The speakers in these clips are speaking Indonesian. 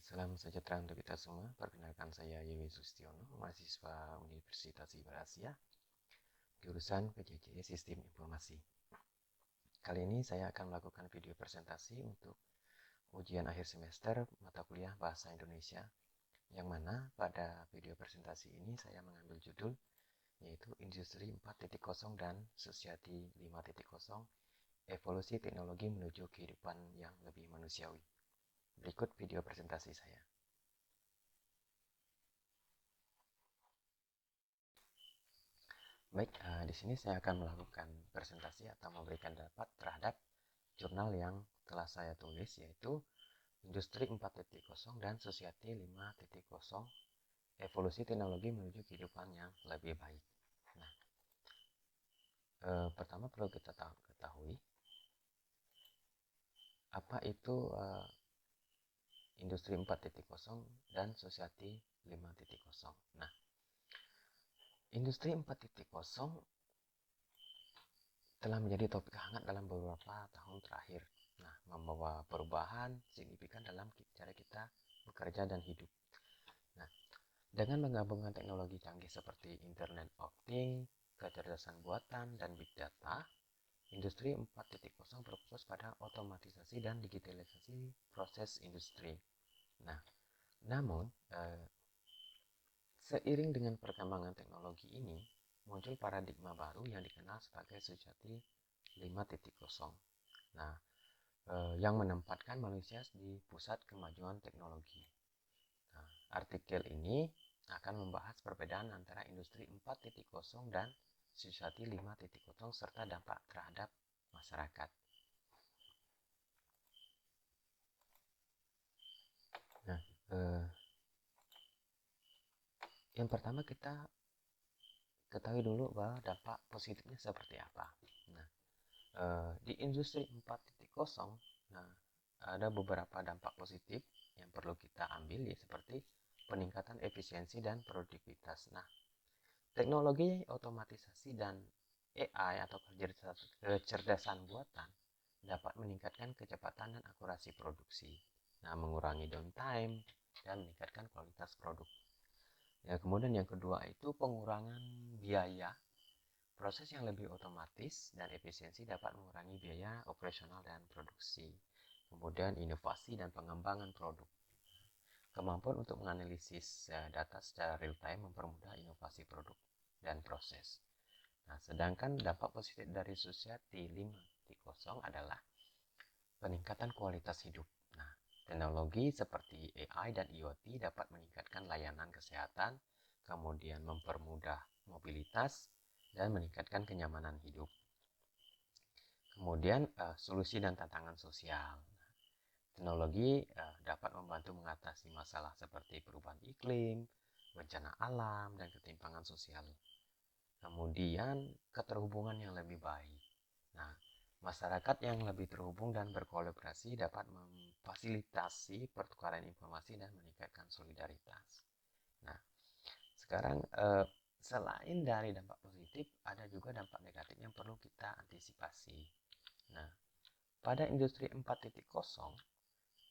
Salam sejahtera untuk kita semua. Perkenalkan saya Yewi Sustiono, mahasiswa Universitas Ibarasia, jurusan PJJ Sistem Informasi. Kali ini saya akan melakukan video presentasi untuk ujian akhir semester mata kuliah Bahasa Indonesia, yang mana pada video presentasi ini saya mengambil judul yaitu Industri 4.0 dan Society 5.0, Evolusi Teknologi Menuju Kehidupan yang Lebih Manusiawi. Berikut video presentasi saya. Baik, di sini saya akan melakukan presentasi atau memberikan pendapat terhadap jurnal yang telah saya tulis, yaitu Industri 4.0 dan Society 5.0, Evolusi Teknologi Menuju Kehidupan yang Lebih Baik. Nah, pertama perlu kita ketahui apa itu Industri 4.0 dan Society 5.0. Nah, Industri 4.0 telah menjadi topik hangat dalam beberapa tahun terakhir. Nah, membawa perubahan signifikan dalam cara kita bekerja dan hidup. Nah, dengan menggabungkan teknologi canggih seperti Internet of Things, kecerdasan buatan, dan Big Data, Industri 4.0 berfokus pada otomatisasi dan digitalisasi proses industri. Nah, namun, seiring dengan perkembangan teknologi ini, muncul paradigma baru yang dikenal sebagai Society 5.0. Nah, yang menempatkan manusia di pusat kemajuan teknologi. Nah, artikel ini akan membahas perbedaan antara Industri 4.0 dan Society 5.0 serta dampak terhadap masyarakat. Nah, yang pertama kita ketahui dulu bahwa dampak positifnya seperti apa. Nah, di Industri 4.0, nah, ada beberapa dampak positif yang perlu kita ambil, ya, seperti peningkatan efisiensi dan produktivitas. Nah, teknologi otomatisasi dan AI atau kecerdasan buatan dapat meningkatkan kecepatan dan akurasi produksi. Nah, mengurangi downtime dan meningkatkan kualitas produk. Ya, kemudian yang kedua itu pengurangan biaya. Proses yang lebih otomatis dan efisiensi dapat mengurangi biaya operasional dan produksi. Kemudian inovasi dan pengembangan produk. Kemampuan untuk menganalisis data secara real time mempermudah inovasi produk dan proses. Nah, sedangkan dampak positif dari Society 5.0 adalah peningkatan kualitas hidup. Nah, teknologi seperti AI dan IoT dapat meningkatkan layanan kesehatan, kemudian mempermudah mobilitas, dan meningkatkan kenyamanan hidup. Kemudian, solusi dan tantangan sosial. Teknologi dapat membantu mengatasi masalah seperti perubahan iklim, bencana alam, dan ketimpangan sosial. Kemudian, keterhubungan yang lebih baik. Nah, masyarakat yang lebih terhubung dan berkolaborasi dapat memfasilitasi pertukaran informasi dan meningkatkan solidaritas. Nah, sekarang selain dari dampak positif, ada juga dampak negatif yang perlu kita antisipasi. Nah, pada Industri 4.0,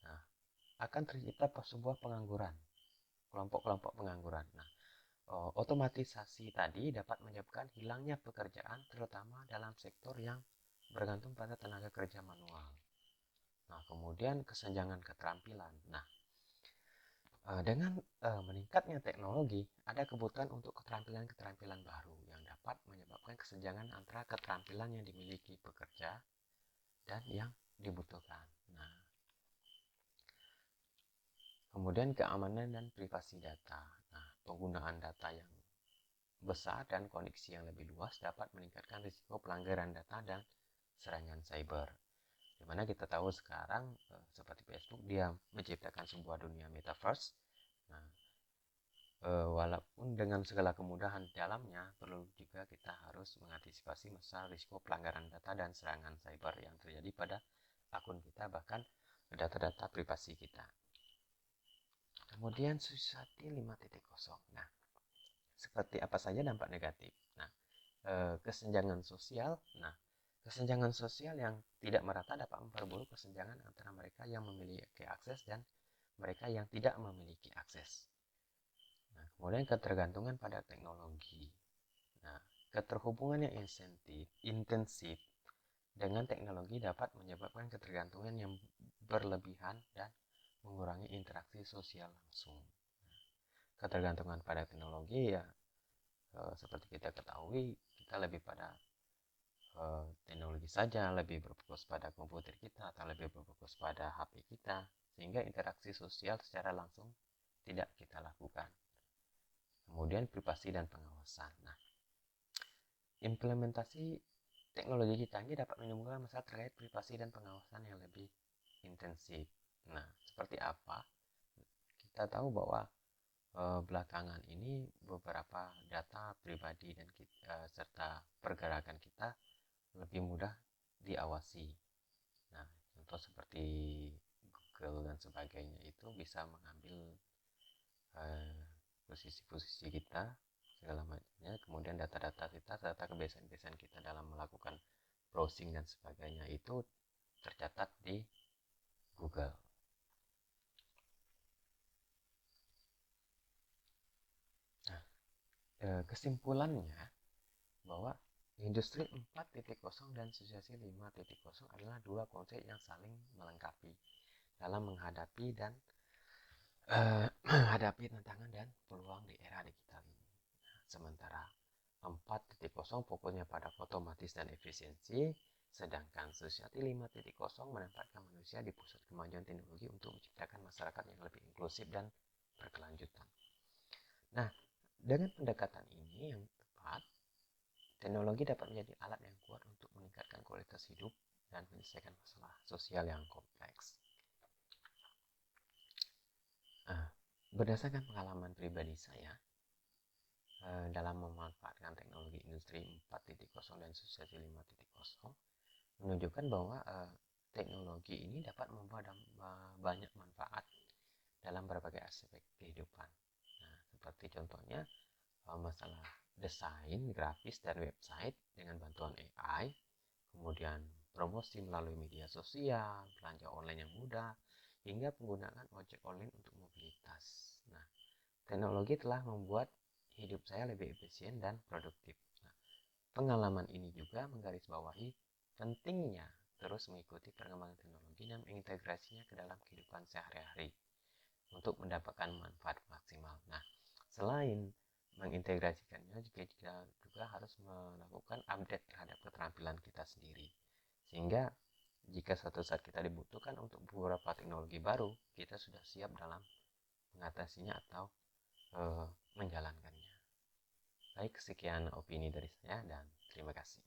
nah, akan tercipta sebuah pengangguran, kelompok-kelompok pengangguran. Nah, otomatisasi tadi dapat menyebabkan hilangnya pekerjaan, terutama dalam sektor yang bergantung pada tenaga kerja manual. Nah, kemudian kesenjangan keterampilan. Nah, dengan meningkatnya teknologi, ada kebutuhan untuk keterampilan-keterampilan baru yang dapat menyebabkan kesenjangan antara keterampilan yang dimiliki pekerja dan yang dibutuhkan. Nah, kemudian keamanan dan privasi data. Nah, penggunaan data yang besar dan koneksi yang lebih luas dapat meningkatkan risiko pelanggaran data dan serangan cyber. Dimana kita tahu sekarang seperti Facebook, dia menciptakan sebuah dunia metaverse. Nah, walaupun dengan segala kemudahan di dalamnya, perlu juga kita harus mengantisipasi masalah risiko pelanggaran data dan serangan cyber yang terjadi pada akun kita, bahkan data-data privasi kita. Kemudian Society 5.0. Nah, seperti apa saja dampak negatif? Nah, kesenjangan sosial. Nah, kesenjangan sosial yang tidak merata dapat memperburuk kesenjangan antara mereka yang memiliki akses dan mereka yang tidak memiliki akses. Nah, kemudian ketergantungan pada teknologi. Nah, keterhubungan yang intensif dengan teknologi dapat menyebabkan ketergantungan yang berlebihan dan mengurangi interaksi sosial langsung. Ketergantungan pada teknologi ya seperti kita ketahui, kita lebih pada teknologi saja, lebih berfokus pada komputer kita atau lebih berfokus pada HP kita, sehingga interaksi sosial secara langsung tidak kita lakukan. Kemudian privasi dan pengawasan. Nah, implementasi teknologi canggih dapat menimbulkan masalah terkait privasi dan pengawasan yang lebih intensif. Nah, seperti apa? Kita tahu bahwa belakangan ini beberapa data pribadi dan serta pergerakan kita lebih mudah diawasi. Nah, contoh seperti Google dan sebagainya itu bisa mengambil posisi-posisi kita segala macamnya, kemudian data-data kita serta kebiasaan-kebiasaan kita dalam melakukan browsing dan sebagainya itu tercatat di Google. Nah, kesimpulannya bahwa Industri 4.0 dan Suksesi 5.0 adalah dua konsep yang saling melengkapi dalam menghadapi dan menghadapi tantangan dan peluang di era digital ini. Sementara 4.0 fokusnya pada otomatis dan efisiensi, sedangkan Suksesi 5.0 menempatkan manusia di pusat kemajuan teknologi untuk menciptakan masyarakat yang lebih inklusif dan berkelanjutan. Nah, dengan pendekatan ini yang tepat, teknologi dapat menjadi alat yang kuat untuk meningkatkan kualitas hidup dan menyelesaikan masalah sosial yang kompleks. Berdasarkan pengalaman pribadi saya dalam memanfaatkan teknologi industri 4.0 dan Suksesi 5.0 menunjukkan bahwa teknologi ini dapat membawa banyak manfaat dalam berbagai aspek kehidupan. Nah, seperti contohnya masalah desain, grafis, dan website dengan bantuan AI, kemudian promosi melalui media sosial, belanja online yang mudah, hingga penggunaan ojek online untuk mobilitas. Nah, teknologi telah membuat hidup saya lebih efisien dan produktif. Nah, pengalaman ini juga menggarisbawahi pentingnya terus mengikuti perkembangan teknologi dan mengintegrasinya ke dalam kehidupan sehari-hari untuk mendapatkan manfaat maksimal. Nah, selain mengintegrasikannya, kita juga harus melakukan update terhadap keterampilan kita sendiri. Sehingga jika suatu saat kita dibutuhkan untuk beberapa teknologi baru, kita sudah siap dalam mengatasinya atau menjalankannya. Baik, sekian opini dari saya dan terima kasih.